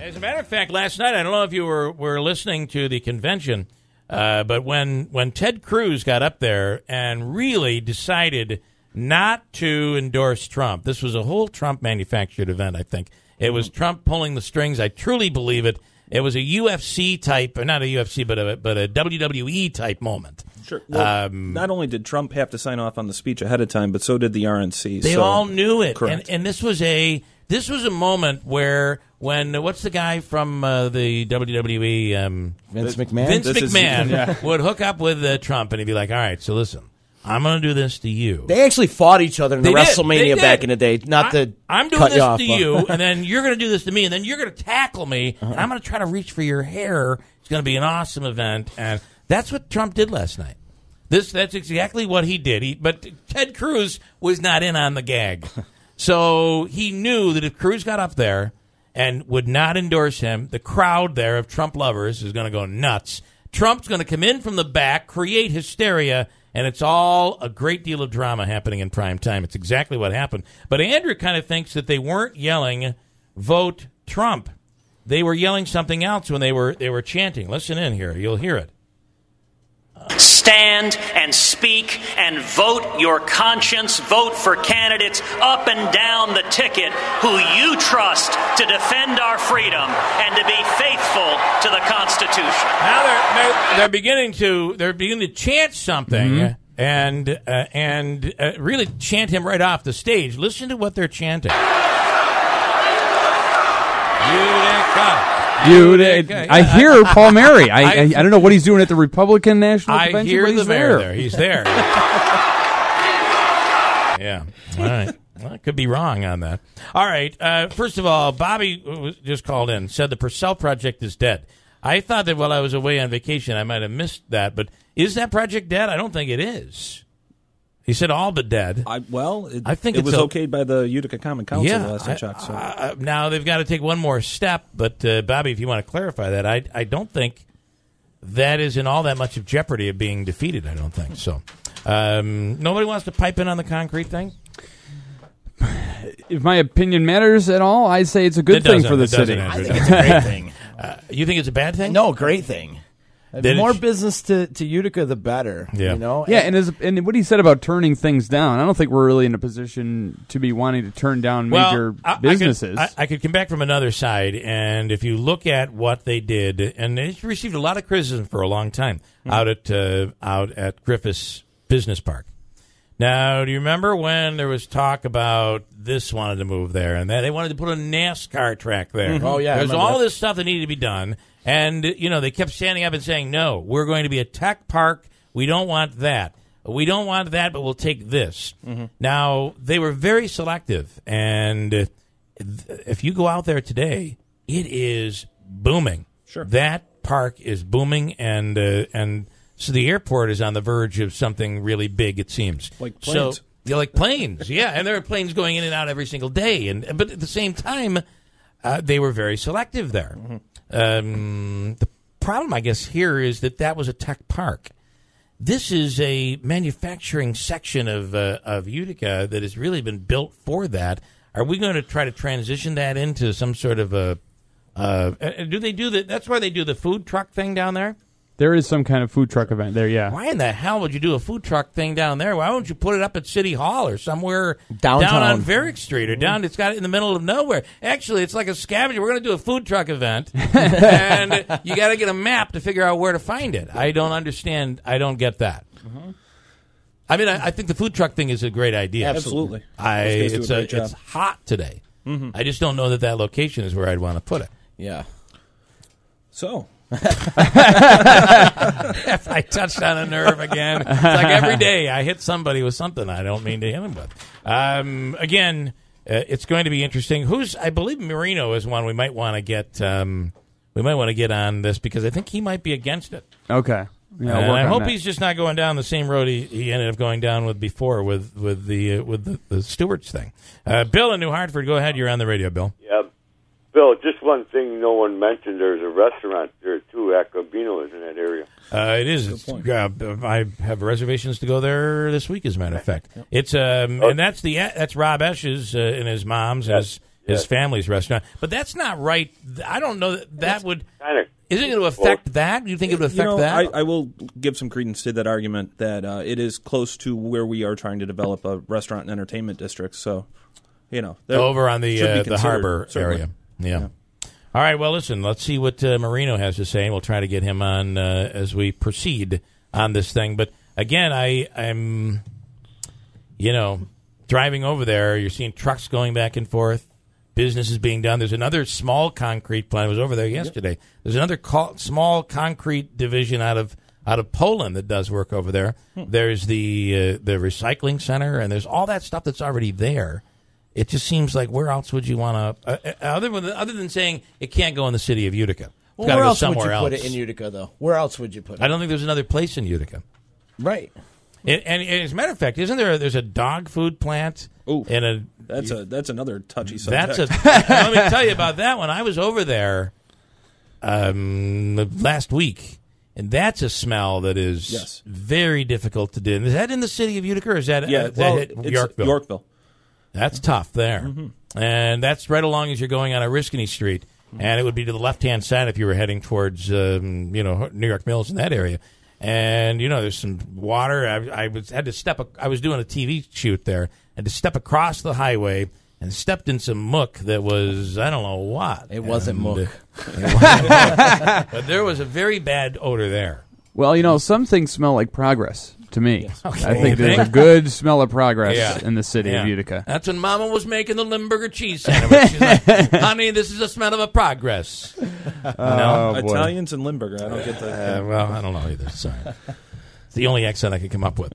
As a matter of fact, last night, I don't know if you were listening to the convention, but when Ted Cruz got up there and really decided not to endorse Trump, this was a whole Trump-manufactured event, I think. It was Trump pulling the strings. I truly believe it. It was a UFC type, or not a UFC, but a WWE type moment. Sure. Well, not only did Trump have to sign off on the speech ahead of time, but so did the RNC. They all knew it. Correct. And this was a moment where what's the guy from the WWE? Vince McMahon. Vince McMahon would hook up with Trump, and he'd be like, "All right, so listen, I'm going to do this to you." They actually fought each other in the WrestleMania back in the day. I'm doing this to you, and then you're going to do this to me, and then you're going to tackle me, and I'm going to try to reach for your hair. It's going to be an awesome event, and that's what Trump did last night. That's exactly what he did. But Ted Cruz was not in on the gag. So he knew that if Cruz got up there and would not endorse him, the crowd there of Trump lovers is going to go nuts. Trump's going to come in from the back, create hysteria, and it's all a great deal of drama happening in prime time. It's exactly what happened. But Andrew kind of thinks that they weren't yelling, "Vote Trump." They were yelling something else when they were chanting. Listen in here. You'll hear it. Stand and speak and vote your conscience. Vote for candidates up and down the ticket who you trust to defend our freedom and to be faithful to the Constitution. Now they're beginning to chant something and really chant him right off the stage. Listen to what they're chanting. Utica. I hear Paul Mary. I don't know what he's doing at the Republican National Convention. I hear but the mayor there. He's there. Yeah. All right. Well, I could be wrong on that. All right. First of all, Bobby just called in, said the Purcell Project is dead. I thought that while I was away on vacation, I might have missed that. But is that project dead? I don't think it is. He said all but dead. I think it was okayed by the Utica Common Council last I checked. So. Now they've got to take one more step, but Bobby, if you want to clarify that, I don't think that is in all that much of jeopardy of being defeated. I don't think so. Nobody wants to pipe in on the concrete thing? If my opinion matters at all, I say it's a good thing for the city. I think it's a great thing. You think it's a bad thing? No, great thing. The more business to Utica, the better. Yeah. You know? Yeah, and what he said about turning things down, I don't think we're really in a position to be wanting to turn down major businesses. I could come back from another side, and if you look at what they did, and they received a lot of criticism for a long time out at Griffiths Business Park. Now, do you remember when there was talk about this wanted to move there, and they wanted to put a NASCAR track there? Oh, yeah. There's all this stuff that needed to be done. And, they kept standing up and saying, no, we're going to be a tech park. We don't want that. We don't want that, but we'll take this. Now, they were very selective. And if you go out there today, it is booming. Sure. That park is booming, and so the airport is on the verge of something really big, it seems. Like planes. Like planes, yeah. And there are planes going in and out every single day. But at the same time, they were very selective there. The problem, I guess, here is that was a tech park. This is a manufacturing section of Utica that has really been built for that. Are we going to try to transition that into some sort of do they do that? That's why they do the food truck thing down there? There is some kind of food truck event there, yeah. Why in the hell would you do a food truck thing down there? Why don't you put it up at City Hall or somewhere downtown down on Varick Street or down? It's got it in the middle of nowhere. Actually, it's like a scavenger. We're going to do a food truck event, and you got to get a map to figure out where to find it. I don't understand. I don't get that. I mean, I think the food truck thing is a great idea. Absolutely. It's hot today. I just don't know that location is where I'd want to put it. Yeah. So. If I touched on a nerve again, it's like every day I hit somebody with something I don't mean to hit them with. Again, it's going to be interesting. I believe Marino is one we might want to get. We might want to get on this because I think he might be against it. Okay. Yeah, and I hope he's just not going down the same road he ended up going down with before with the Stewarts thing. Bill in New Hartford, go ahead. You're on the radio, Bill. Yeah. Bill, just one thing no one mentioned. There's a restaurant there, too. Acabino is in that area. It is. I have reservations to go there this week, as a matter of fact. Yep. It's and that's Rob Esch's and his mom's. his family's restaurant. But that's not right. I don't know that would. Is it going to affect that? Do you think it would affect that? I will give some credence to that argument that it is close to where we are trying to develop a restaurant and entertainment district. So, over on the harbor area. Yeah. All right. Well, listen. Let's see what Marino has to say, and we'll try to get him on as we proceed on this thing. But again, I'm, driving over there. You're seeing trucks going back and forth. Business is being done. There's another small concrete plant. I was over there yesterday. Yep. There's another small concrete division out of Poland that does work over there. There's the recycling center, and there's all that stuff that's already there. It just seems like where else would you want to other than saying it can't go in the city of Utica? Well, where else would you put it in Utica, though? Where else would you put it? I don't think there's another place in Utica. Right. And as a matter of fact, isn't there's a dog food plant? Ooh, that's another touchy subject. Let me tell you about that one. I was over there last week, and that's a smell that is very difficult to do. Is that in the city of Utica, or is that it's Yorkville? Yorkville. That's tough there, and that's right along as you're going on Oriskany Street, and it would be to the left-hand side if you were heading towards New York Mills in that area. And there's some water. I was doing a TV shoot there, and to step across the highway and stepped in some muck that was I don't know what. It wasn't muck. But there was a very bad odor there. Well, some things smell like progress to me. Yes. Okay. I think there's a good smell of progress in the city of Utica. That's when Mama was making the Limburger cheese sandwich. She's like, honey, this is a smell of a progress. Italians and Limburger. I don't get that. Well, I don't know either. Sorry. It's the only accent I could come up with.